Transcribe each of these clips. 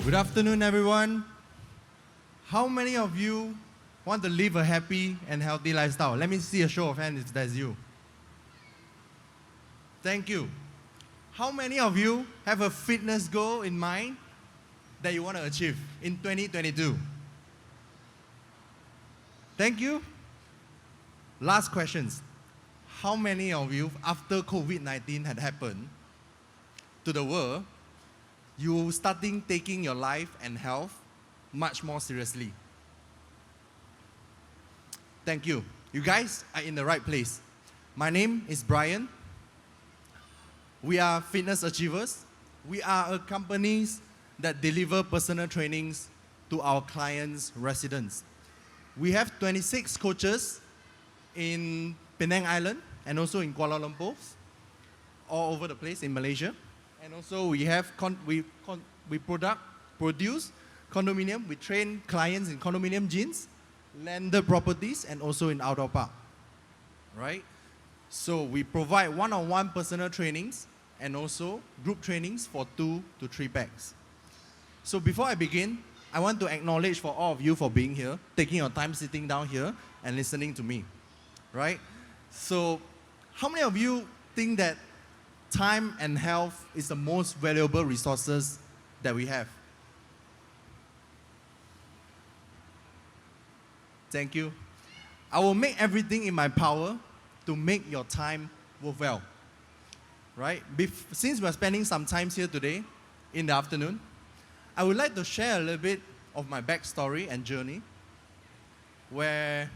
Good afternoon, everyone. How many of you want to live a happy and healthy lifestyle? Let me see a show of hands if that's you. Thank you. How many of you have a fitness goal in mind that you want to achieve in 2022? Thank you. Last questions. How many of you, after COVID-19 had happened to the world, you starting taking your life and health much more seriously? Thank you. You guys are in the right place. My name is Bryan. We are fitness achievers. We are a company that deliver personal trainings to our clients' residents. We have 26 coaches in Penang Island and also in Kuala Lumpur, all over the place in Malaysia. And also we have produce condominium. We train clients in condominium gyms, landed properties, and also in outdoor park. Right? So we provide one-on-one personal trainings and also group trainings for 2 to 3 packs. So before I begin, I want to acknowledge for all of you for being here, taking your time sitting down here and listening to me. Right? So how many of you think that time and health is the most valuable resources that we have? Thank you. I will make everything in my power to make your time worthwhile. Right? Since we're spending some time here today in the afternoon, I would like to share a little bit of my backstory and journey where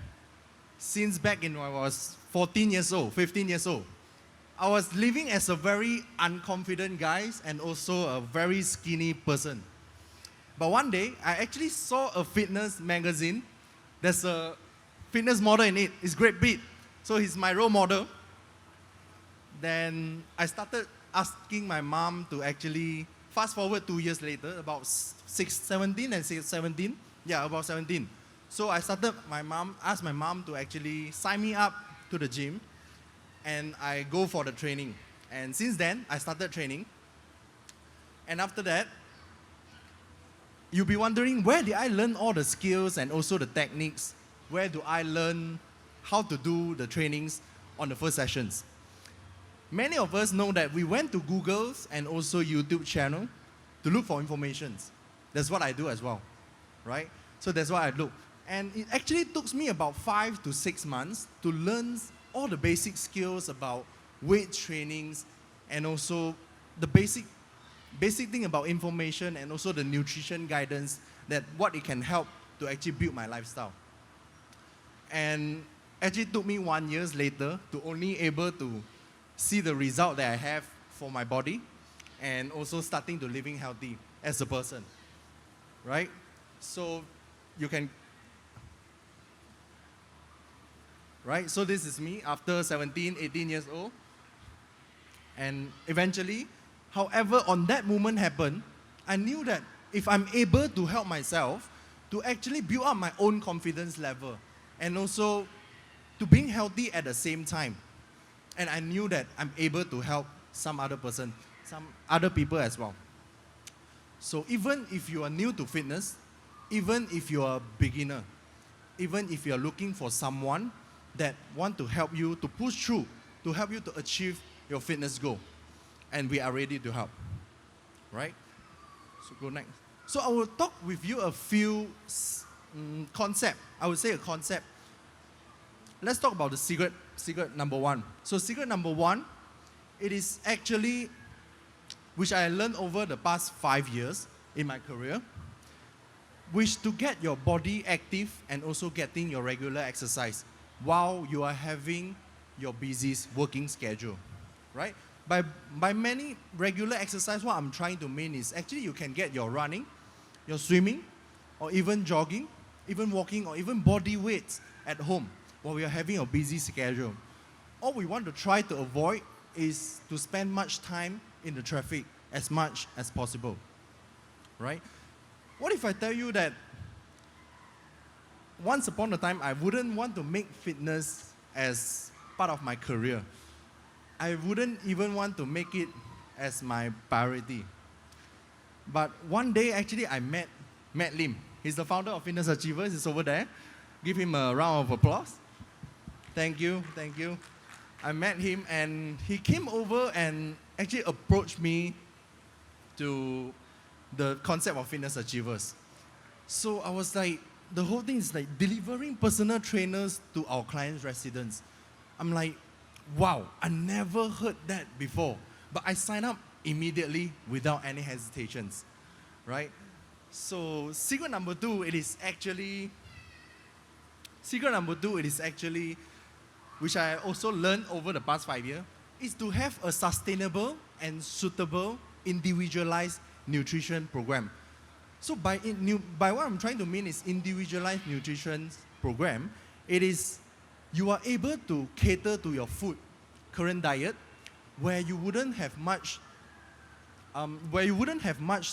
since back when I was 14 years old, 15 years old, I was living as a very unconfident guy and also a very skinny person. But one day, I actually saw a fitness magazine. There's a fitness model in it. It's Great Pete. So he's my role model. Then I started asking my mom to actually, fast forward 2 years later, about 17 and 17. Yeah, about 17. So I asked my mom to actually sign me up to the gym and I go for the training. And since then, I started training. And after that, you'll be wondering, where did I learn all the skills and also the techniques? Where do I learn how to do the trainings on the first sessions? Many of us know that we went to Google's and also YouTube channel to look for information. That's what I do as well, right? So that's what I look. And it actually took me about 5 to 6 months to learn all the basic skills about weight trainings and also the basic thing about information and also the nutrition guidance, that what it can help to actually build my lifestyle. And actually took me 1 year later to only able to see the result that I have for my body and also starting to living healthy as a person, right? So you can, right? So this is me after 17, 18 years old. And eventually, however, on that moment happened, I knew that if I'm able to help myself to actually build up my own confidence level and also to being healthy at the same time, and I knew that I'm able to help some other people as well. So even if you are new to fitness, even if you are a beginner, even if you are looking for someone that want to help you to push through, to help you to achieve your fitness goal, and we are ready to help, right? So go next. So I will talk with you a few concept. I would say a concept. Let's talk about the secret number 1. So secret number 1, it is actually, which I learned over the past 5 years in my career, which to get your body active and also getting your regular exercise while you are having your busy working schedule, right? By many regular exercise, what I'm trying to mean is actually you can get your running, your swimming, or even jogging, even walking, or even body weights at home while we are having a busy schedule. All we want to try to avoid is to spend much time in the traffic as much as possible, right? What if I tell you that once upon a time I wouldn't want to make fitness as part of my career? I wouldn't even want to make it as my priority. But one day, actually, I met Lim. He's the founder of Fitness Achievers. He's over there. Give him a round of applause. Thank you, thank you. I met him and he came over and actually approached me to the concept of Fitness Achievers. So I was like, the whole thing is like delivering personal trainers to our clients' residents. I'm like, wow, I never heard that before. But I signed up immediately without any hesitations, right? So secret number two, it is actually, which I also learned over the past 5 years, is to have a sustainable and suitable individualized nutrition program. So by what I'm trying to mean is individualized nutrition program, it is you are able to cater to your food, current diet, where you wouldn't have much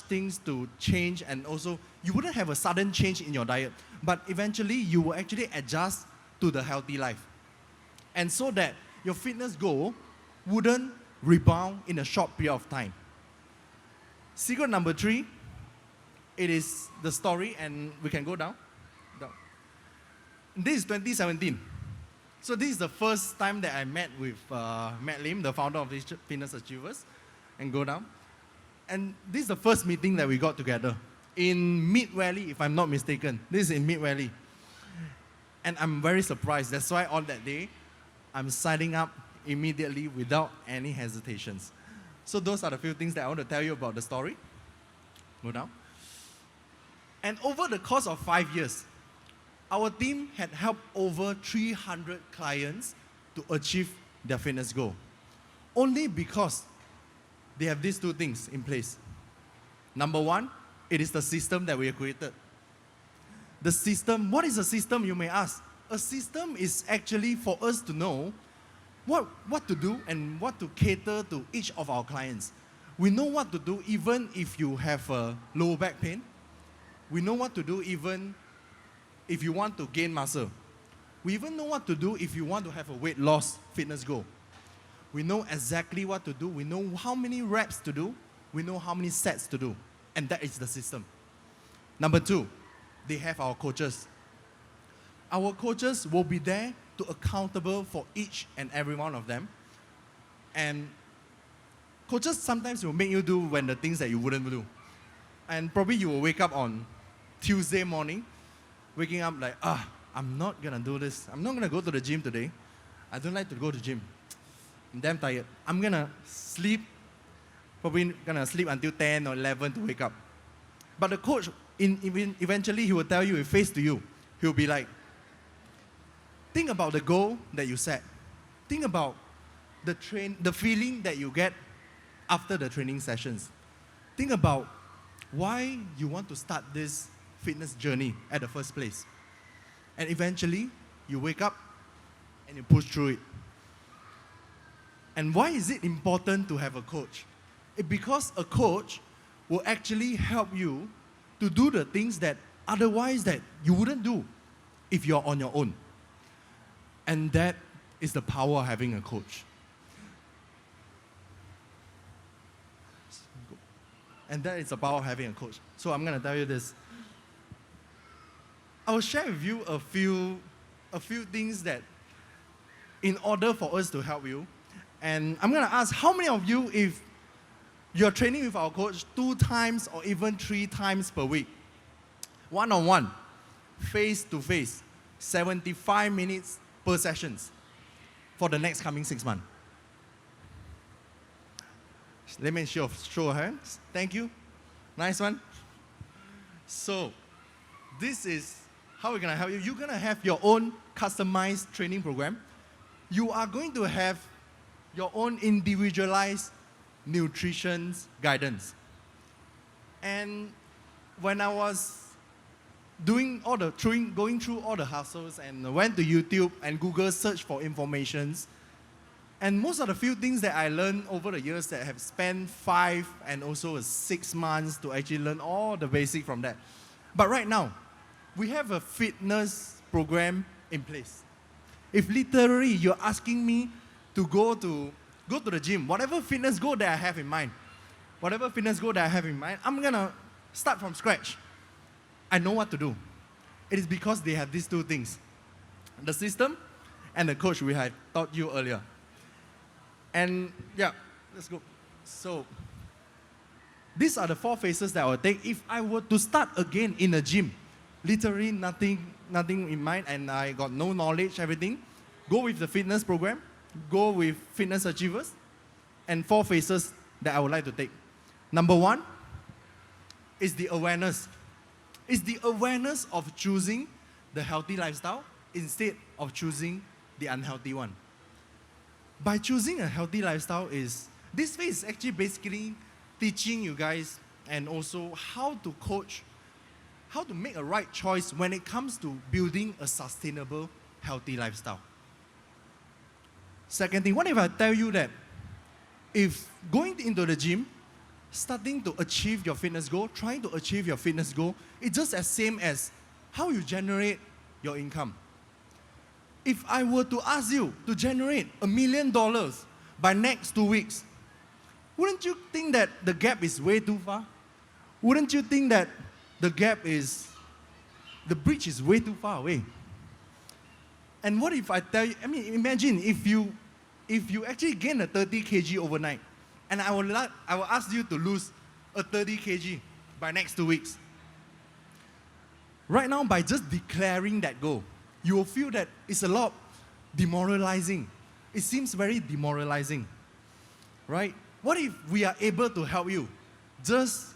things to change, and also you wouldn't have a sudden change in your diet, but eventually you will actually adjust to the healthy life. And so that your fitness goal wouldn't rebound in a short period of time. Secret number 3, it is the story, and we can go down. This is 2017. So this is the first time that I met with Matt Lim, the founder of Fitness Achievers, and go down. And this is the first meeting that we got together in Mid Valley, if I'm not mistaken. This is in Mid Valley. And I'm very surprised. That's why on that day, I'm signing up immediately without any hesitations. So those are the few things that I want to tell you about the story. Go down. And over the course of 5 years, our team had helped over 300 clients to achieve their fitness goal. Only because they have these 2 things in place. Number 1, it is the system that we have created. The system, what is a system, you may ask? A system is actually for us to know what to do and what to cater to each of our clients. We know what to do even if you have a low back pain. We know what to do even if you want to gain muscle. We even know what to do if you want to have a weight loss fitness goal. We know exactly what to do. We know how many reps to do. We know how many sets to do. And that is the system. Number 2, they have our coaches. Our coaches will be there to accountable for each and every one of them. And coaches sometimes will make you do when the things that you wouldn't do. And probably you will wake up on Tuesday morning, waking up like, I'm not going to do this. I'm not going to go to the gym today. I don't like to go to the gym. I'm damn tired. I'm going to sleep, probably going to sleep until 10 or 11 to wake up. But the coach, eventually he will tell you, face to you, he'll be like, think about the goal that you set. Think about the feeling that you get after the training sessions. Think about why you want to start this fitness journey at the first place. And eventually, you wake up and you push through it. And why is it important to have a coach? Because a coach will actually help you to do the things that otherwise that you wouldn't do if you're on your own. And that is the power of having a coach. And that is the power of having a coach. So I'm going to tell you this. I will share with you a few things that in order for us to help you. And I'm going to ask how many of you, if you're training with our coach 2 times or even 3 times per week, one-on-one, face-to-face, 75 minutes per sessions for the next coming 6 months. Let me show of hands. Thank you. Nice one. So, this is how we're going to help you. You're going to have your own customized training program. You are going to have your own individualized nutrition guidance. And when I was going through all the hustles and went to YouTube and Google search for informations, and most of the few things that I learned over the years that have spent 5 and also 6 months to actually learn all the basic from that. But right now, we have a fitness program in place. If literally you're asking me to go to the gym, whatever fitness goal that I have in mind, whatever fitness goal that I have in mind, I'm going to start from scratch. I know what to do. It is because they have these two things, the system and the coach we had taught you earlier. And yeah, let's go. So, these are the 4 phases that I would take if I were to start again in a gym. Literally nothing in mind, and I got no knowledge, everything. Go with the fitness program, go with fitness achievers, and 4 phases that I would like to take. Number 1 is the awareness. It's the awareness of choosing the healthy lifestyle instead of choosing the unhealthy one. By choosing a healthy lifestyle this phase is actually basically teaching you guys and also how to coach, how to make a right choice when it comes to building a sustainable, healthy lifestyle. Second thing, what if I tell you that if going into the gym, starting to achieve your fitness goal, trying to achieve your fitness goal, it's just as same as how you generate your income. If I were to ask you to generate $1 million by next 2 weeks, wouldn't you think that the gap is way too far? Wouldn't you think that the bridge is way too far away? And what if I tell you, imagine if you actually gain a 30 kg overnight, and I will ask you to lose a 30 kg by next 2 weeks. Right now, by just declaring that goal, you will feel that it's a lot demoralizing. It seems very demoralizing, right? What if we are able to help you just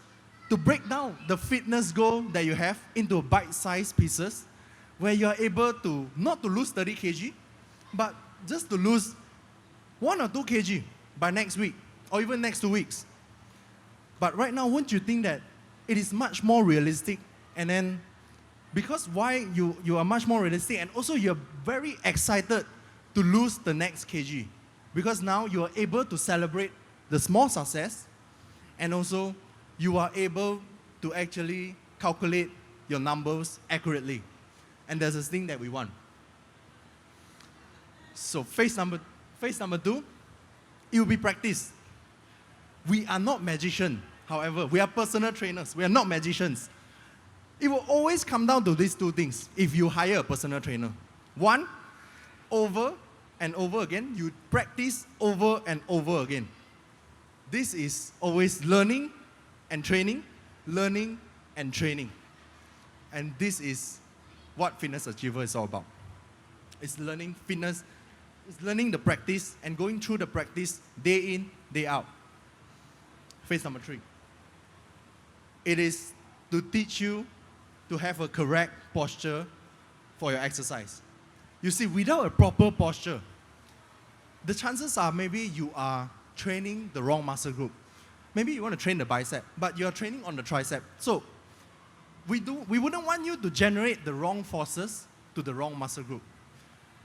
to break down the fitness goal that you have into bite-sized pieces where you are able to, not to lose 30 kg, but just to lose 1 or 2 kg by next week or even next 2 weeks. But right now, won't you think that it is much more realistic? And then, because why you are much more realistic, and also you're very excited to lose the next kg. Because now you are able to celebrate the small success, and also you are able to actually calculate your numbers accurately. And there's this thing that we want. So phase number 2, it will be practice. We are not magicians, however. We are personal trainers. We are not magicians. It will always come down to these 2 things if you hire a personal trainer. 1, over and over again, you practice over and over again. This is always learning and training, learning and training. And this is what Fitness Achiever is all about. It's learning fitness, it's learning the practice and going through the practice day in, day out. Phase number 3. It is to teach you to have a correct posture for your exercise. You see, without a proper posture, the chances are maybe you are training the wrong muscle group. Maybe you want to train the bicep, but you're training on the tricep. So we wouldn't want you to generate the wrong forces to the wrong muscle group.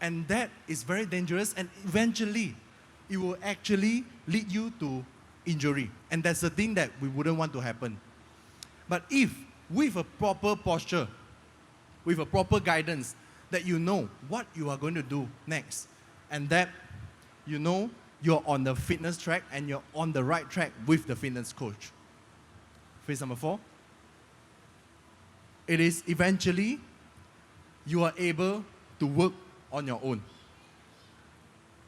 And that is very dangerous, and eventually it will actually lead you to injury. And that's the thing that we wouldn't want to happen. But if with a proper posture, with a proper guidance, that you know what you are going to do next, and that you know you're on the fitness track and you're on the right track with the fitness coach. Phase number 4. It is eventually you are able to work on your own.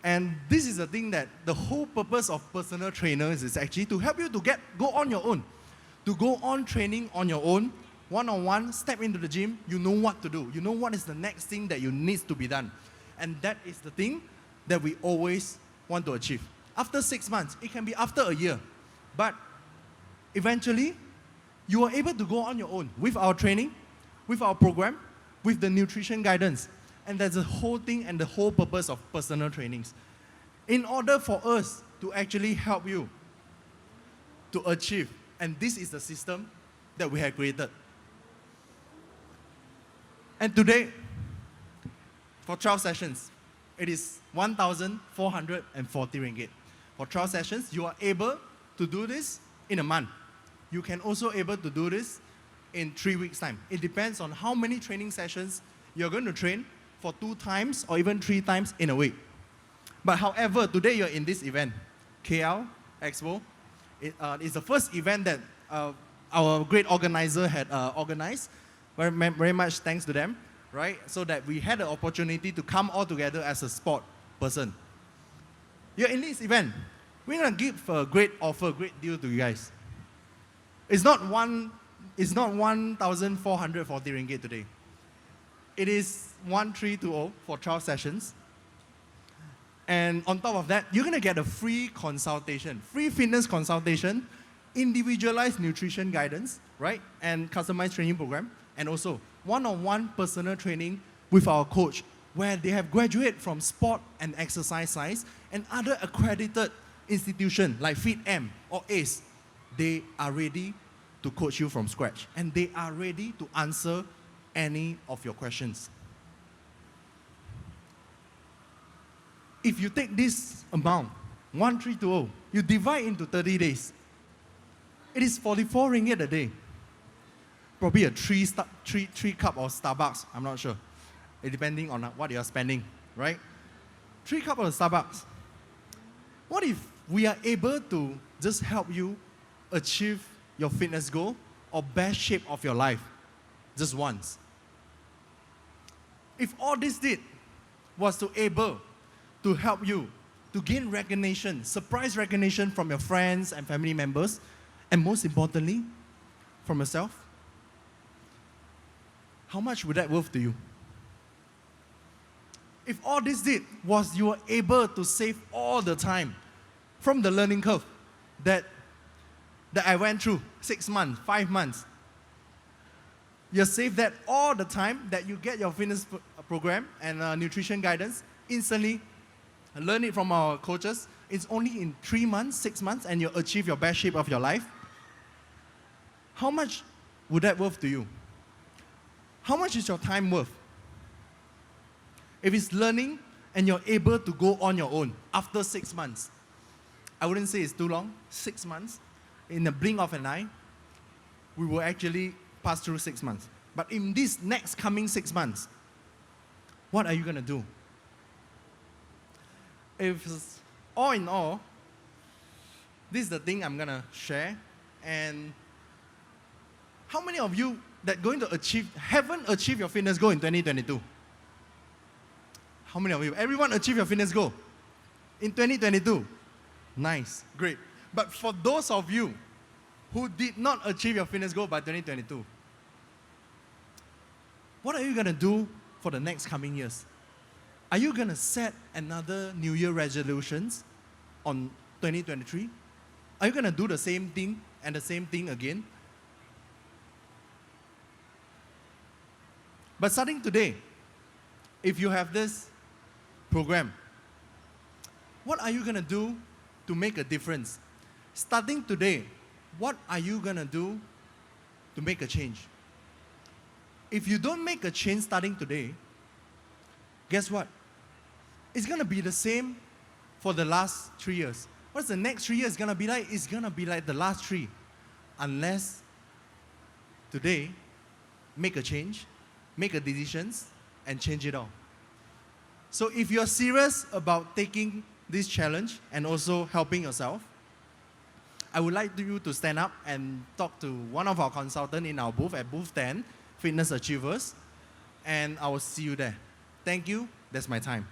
And this is the thing that the whole purpose of personal trainers is actually to help you to go on your own. To go on training on your own, one-on-one, step into the gym, you know what to do. You know what is the next thing that you need to be done. And that is the thing that we always want to achieve. After 6 months, it can be after a year. But eventually, you are able to go on your own with our training, with our program, with the nutrition guidance. And that's the whole thing and the whole purpose of personal trainings. In order for us to actually help you to achieve, and this is the system that we have created. And today, for 12 sessions, it is 1,440 ringgit. For 12 sessions, you are able to do this in a month. You can also able to do this in 3 weeks' time. It depends on how many training sessions you're going to train for 2 times or even 3 times in a week. But however, today you're in this event, KL Expo, It's the first event that our great organizer had organized. Very much thanks to them, right? So that we had the opportunity to come all together as a sport person. You're in this event. We're gonna give a great offer, great deal to you guys. It's not 1,440 ringgit today. It is 1,320 for 12 sessions. And on top of that, you're gonna get a free consultation, free fitness consultation, individualized nutrition guidance, right? And customized training program. And also one-on-one personal training with our coach, where they have graduated from sport and exercise science and other accredited institutions like FitM or ACE. They are ready to coach you from scratch, and they are ready to answer any of your questions. If you take this amount, 1,320, you divide into 30 days, it is 44 ringgit a day. Probably a three cup of Starbucks, I'm not sure. Depending on what you're spending, right? 3 cups of Starbucks. What if we are able to just help you achieve your fitness goal or best shape of your life just once? If all this did was to able to help you to gain recognition, surprise recognition from your friends and family members, and most importantly, from yourself, how much would that worth to you? If all this did was you were able to save all the time from the learning curve that I went through, 6 months, 5 months, you save that all the time that you get your fitness program and nutrition guidance instantly, learn it from our coaches. It's only in 3 months, 6 months, and you achieve your best shape of your life. How much would that worth to you? How much is your time worth? If it's learning and you're able to go on your own after 6 months, I wouldn't say it's too long, 6 months. In the blink of an eye, we will actually pass through 6 months. But in these next coming 6 months, what are you going to do? If all in all, this is the thing I'm going to share. And how many of you that haven't achieved your fitness goal in 2022? How many of you? Everyone achieve your fitness goal in 2022? Nice, great. But for those of you who did not achieve your fitness goal by 2022, what are you going to do for the next coming years? Are you going to set another New Year resolutions on 2023? Are you going to do the same thing and the same thing again? But starting today, if you have this program, what are you going to do to make a difference? Starting today, what are you going to do to make a change? If you don't make a change starting today, guess what? It's going to be the same for the last 3 years. What's the next 3 years going to be like? It's going to be like the last 3. Unless today, make a change, make a decisions, and change it all. So if you're serious about taking this challenge and also helping yourself, I would like you to stand up and talk to one of our consultants in our booth at booth 10, Fitness Achievers, and I will see you there. Thank you. That's my time.